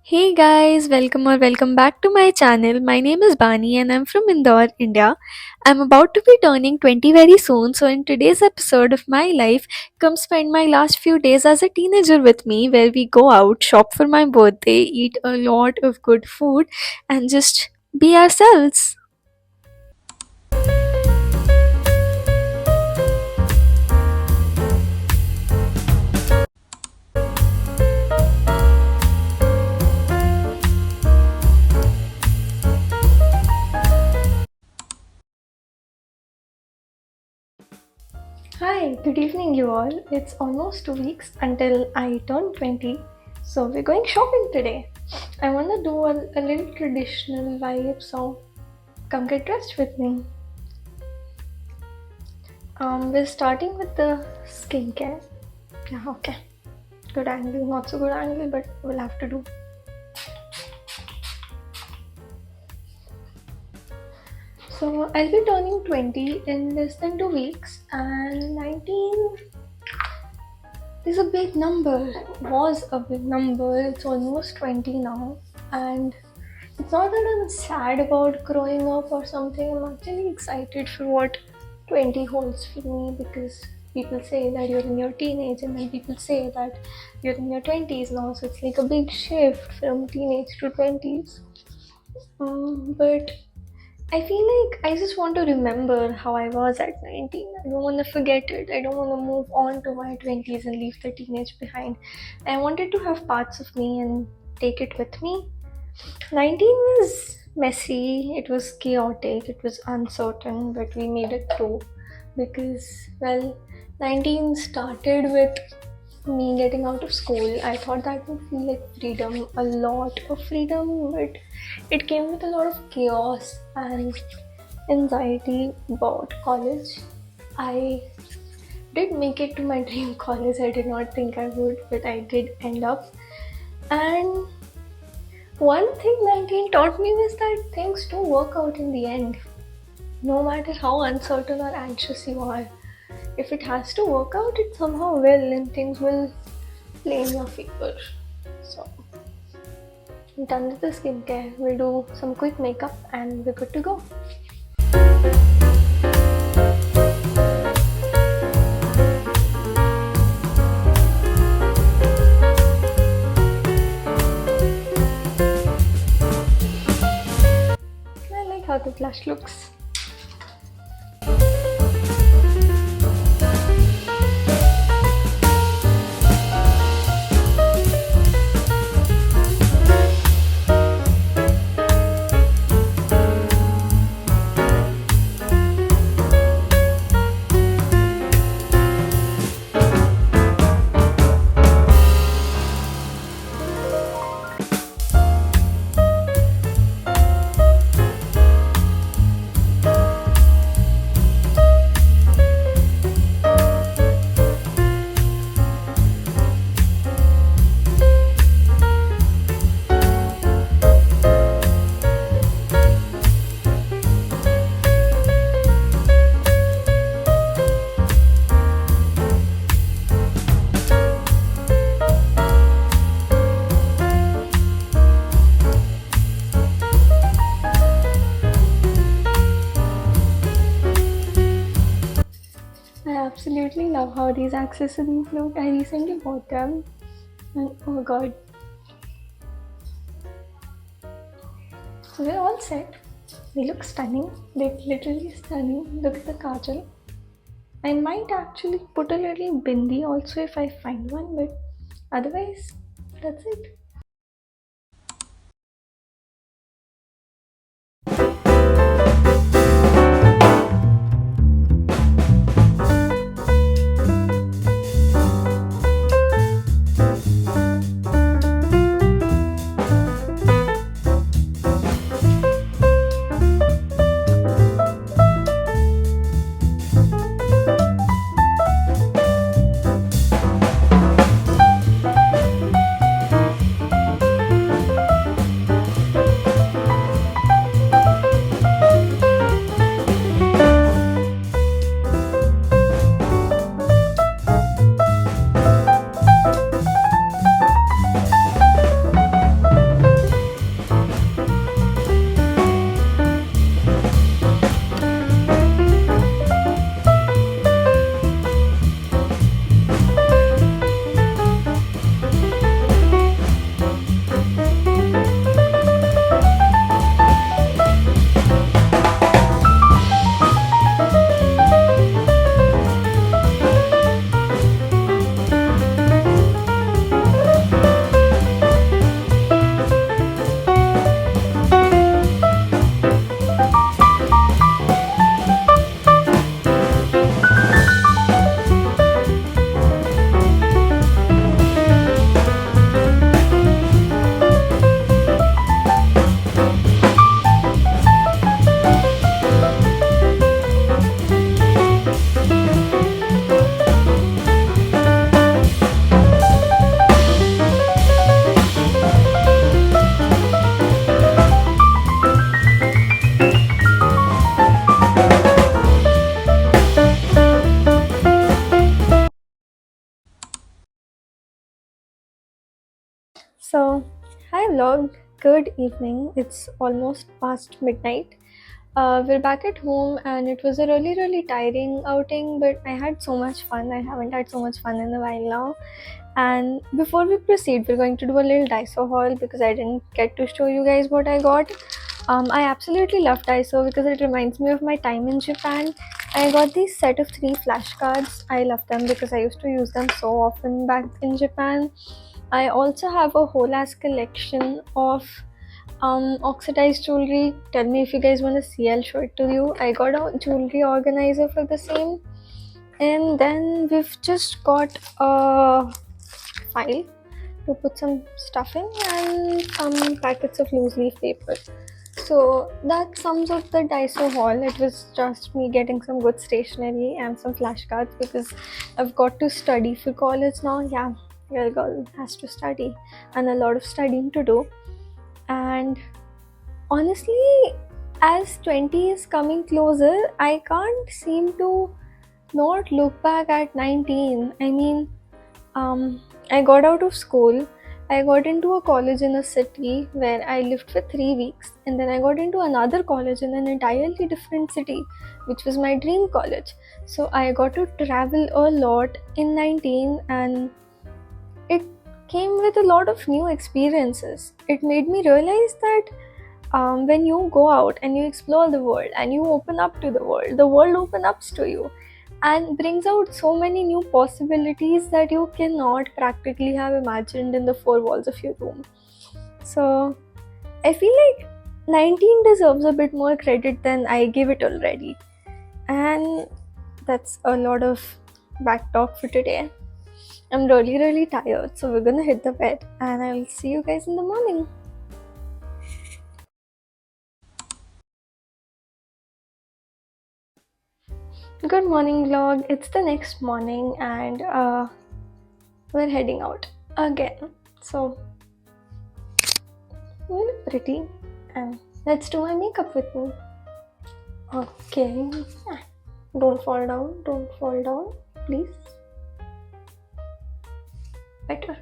Hey guys, welcome back to my channel. My name is Bani and I'm from Indore, India. I'm about to be turning 20 very soon, so in today's episode of my life, come spend my last few days as a teenager with me where we go out, shop for my birthday, eat a lot of good food and just be ourselves. Hi, good evening, you all. It's almost 2 weeks until I turn 20, so we're going shopping today. I want to do a little traditional vibe, so come get dressed with me. We're starting with the skincare. Yeah, okay. Good angle, not so good angle, but we'll have to do. So I'll be turning 20 in less than 2 weeks, and 19 is a big number. Was a big number. It's almost 20 now, and it's not that I'm sad about growing up or something. I'm actually excited for what 20 holds for me because people say that you're in your teenage and then people say that you're in your 20s now. So it's like a big shift from teenage to 20s. But I feel like I just want to remember how I was at 19. I don't want to forget it. I don't want to move on to my 20s and leave the teenage behind. I wanted to have parts of me and take it with me. 19 was messy, it was chaotic, it was uncertain, but we made it through because, well, 19 started with me getting out of school. I thought that would feel like freedom, a lot of freedom, but it came with a lot of chaos and anxiety about college. I did make it to my dream college. I did not think I would, but I did end up. And one thing 19 taught me was that things do work out in the end. No matter how uncertain or anxious you are, if it has to work out, it somehow will, and things will play in your favor. So, I'm done with the skincare. We'll do some quick makeup and we're good to go. I like how the blush looks. I absolutely love how these accessories look. I recently bought them, and oh my god. So we're all set. They look stunning. They're literally stunning. Look at the kajal. I might actually put a little bindi also if I find one, but otherwise, that's it. So, hi vlog, good evening. It's almost past midnight. We're back at home and it was a really tiring outing, but I had so much fun. I haven't had so much fun in a while now. And before we proceed, we're going to do a little Daiso haul because I didn't get to show you guys what I got. I absolutely love Daiso because it reminds me of my time in Japan. I got these set of 3 flashcards. I love them because I used to use them so often back in Japan. I also have a whole ass collection of oxidized jewelry. Tell me if you guys want to see, I'll show it to you. I got a jewelry organizer for the same. And then we've just got a file to put some stuff in and some packets of loose leaf paper. So that sums up the Daiso haul. It was just me getting some good stationery and some flashcards because I've got to study for college now. Yeah, your girl has to study and a lot of studying to do. And honestly, as 20 is coming closer, I can't seem to not look back at 19. I mean, I got out of school. I got into a college in a city where I lived for 3 weeks, and then I got into another college in an entirely different city, which was my dream college. So I got to travel a lot in 19, and it came with a lot of new experiences. It made me realize that when you go out and you explore the world and you open up to the world opens up to you and brings out so many new possibilities that you cannot practically have imagined in the 4 walls of your room. So I feel like 19 deserves a bit more credit than I give it already. And that's a lot of back talk for today. I'm really tired, so we're gonna hit the bed and I'll see you guys in the morning. Good morning vlog. It's the next morning and we're heading out again. So you look pretty and let's do my makeup with me. Okay. Don't fall down, please. Better.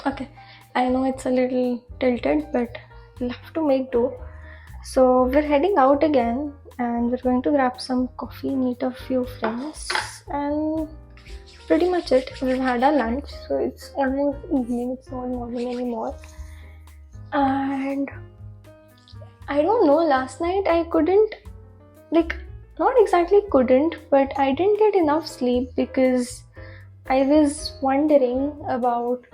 Okay. I know it's a little tilted, but we'll have to make do. So we're heading out again and we're going to grab some coffee, meet a few friends, and pretty much it. We've had our lunch, so it's almost evening, it's not morning anymore. And I don't know, last night I couldn't, not exactly couldn't, but I didn't get enough sleep because I was wondering about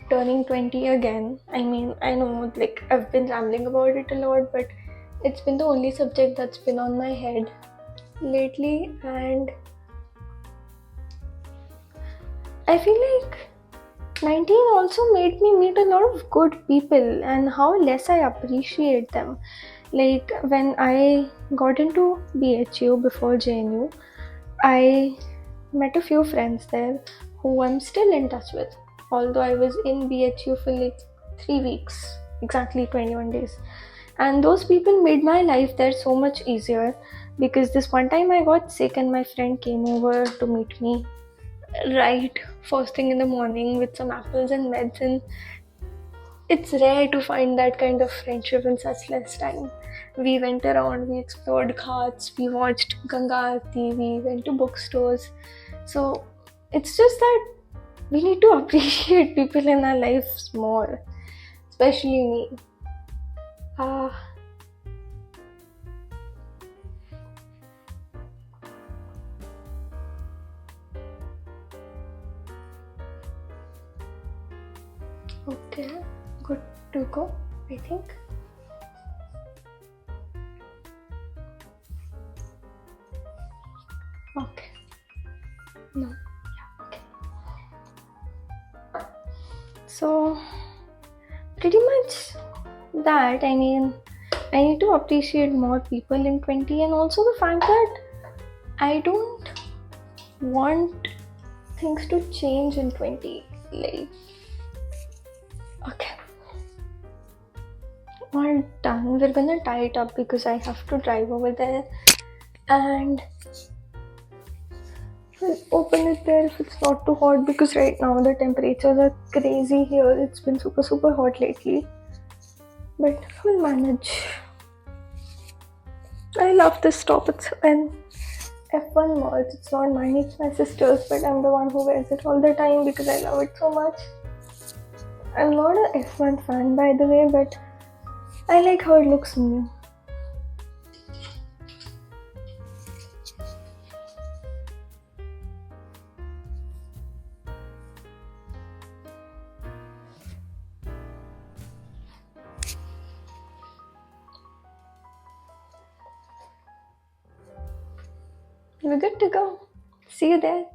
turning 20 again. I mean, I know, I've been rambling about it a lot, but it's been the only subject that's been on my head lately, and I feel like 19 also made me meet a lot of good people and how less I appreciate them. Like when I got into BHU before JNU, I met a few friends there who I'm still in touch with. Although I was in BHU for 3 weeks, exactly 21 days. And those people made my life there so much easier because this one time I got sick and my friend came over to meet me right first thing in the morning with some apples and meds, and it's rare to find that kind of friendship in such less time. We went around, we explored ghats, we watched Ganga Aarti, we went to bookstores. So it's just that we need to appreciate people in our lives more, especially me. Okay, good to go, I think. Okay. No. Yeah, okay. So, pretty much that. I mean, I need to appreciate more people in 20, and also the fact that I don't want things to change in 20. Okay. All done. We're gonna tie it up because I have to drive over there. And I'll open it there if it's not too hot because right now the temperatures are crazy here. It's been super hot lately. But we'll manage. I love this top. It's an F1 merch. It's not mine, it's my sister's, but I'm the one who wears it all the time because I love it so much. I'm not a F1 fan by the way, but I like how it looks on me. We're good to go. See you there.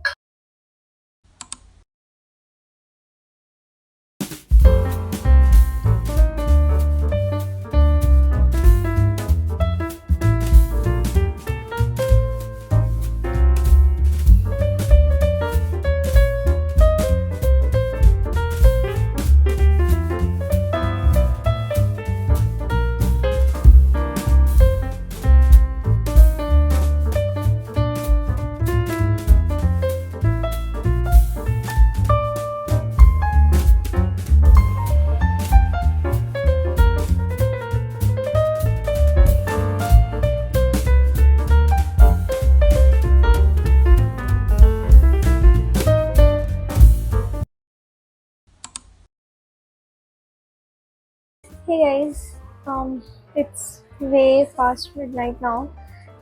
Hey guys, it's way past midnight now,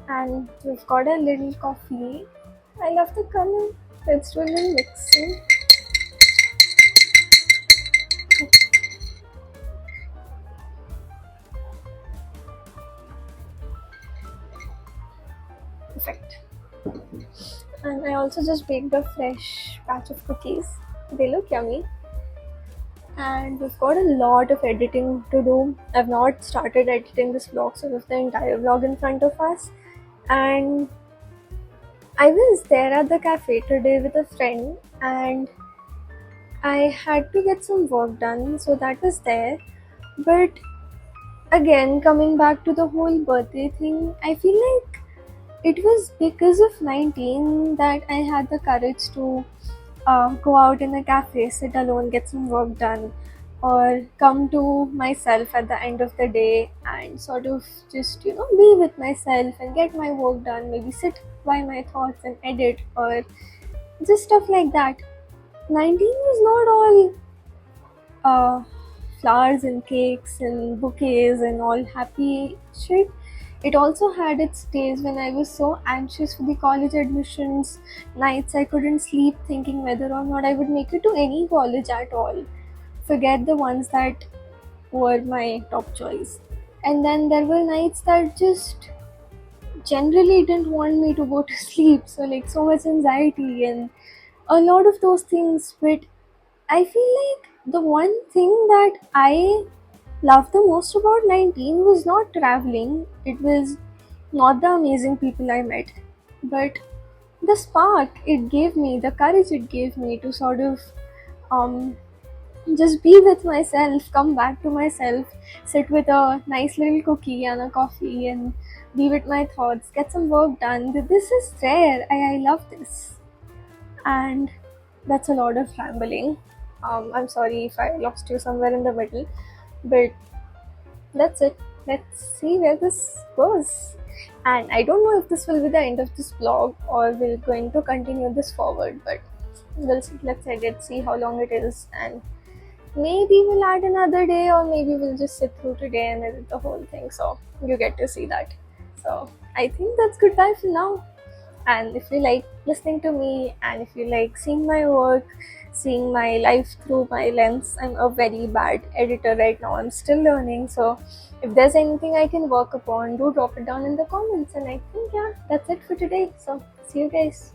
and we've got a little coffee. I love the color. Let's do a little mixing. Perfect. And I also just baked a fresh batch of cookies. They look yummy. And we've got a lot of editing to do. I've not started editing this vlog, so we have the entire vlog in front of us. And I was there at the cafe today with a friend, and I had to get some work done, so that was there. But again, coming back to the whole birthday thing, I feel like it was because of 19 that I had the courage to go out in a cafe, sit alone, get some work done, or come to myself at the end of the day and sort of just, be with myself and get my work done, maybe sit by my thoughts and edit, or just stuff like that. 19 was not all uh, flowers and cakes and bouquets and all happy shit. It also had its days when I was so anxious for the college admissions, nights I couldn't sleep thinking whether or not I would make it to any college at all. Forget the ones that were my top choice. And then there were nights that just generally didn't want me to go to sleep. So, like, so much anxiety and a lot of those things. But I feel like the one thing that I loved the most about 19 was not traveling, it was not the amazing people I met, but the spark it gave me, the courage it gave me to sort of um, just be with myself, come back to myself, sit with a nice little cookie and a coffee and be with my thoughts, get some work done. This is rare. I love this. And that's a lot of rambling. I'm sorry if I lost you somewhere in the middle, but that's it. Let's see where this goes. And I don't know if this will be the end of this vlog or we're going to continue this forward, but we'll see. Let's edit, see how long it is, and maybe we'll add another day, or maybe we'll just sit through today and edit the whole thing. So you get to see that. So I think that's goodbye for now. And if you like listening to me and if you like seeing my work, seeing my life through my lens, I'm a very bad editor right now. I'm still learning. So if there's anything I can work upon, do drop it down in the comments. And I think, yeah, that's it for today. So see you guys.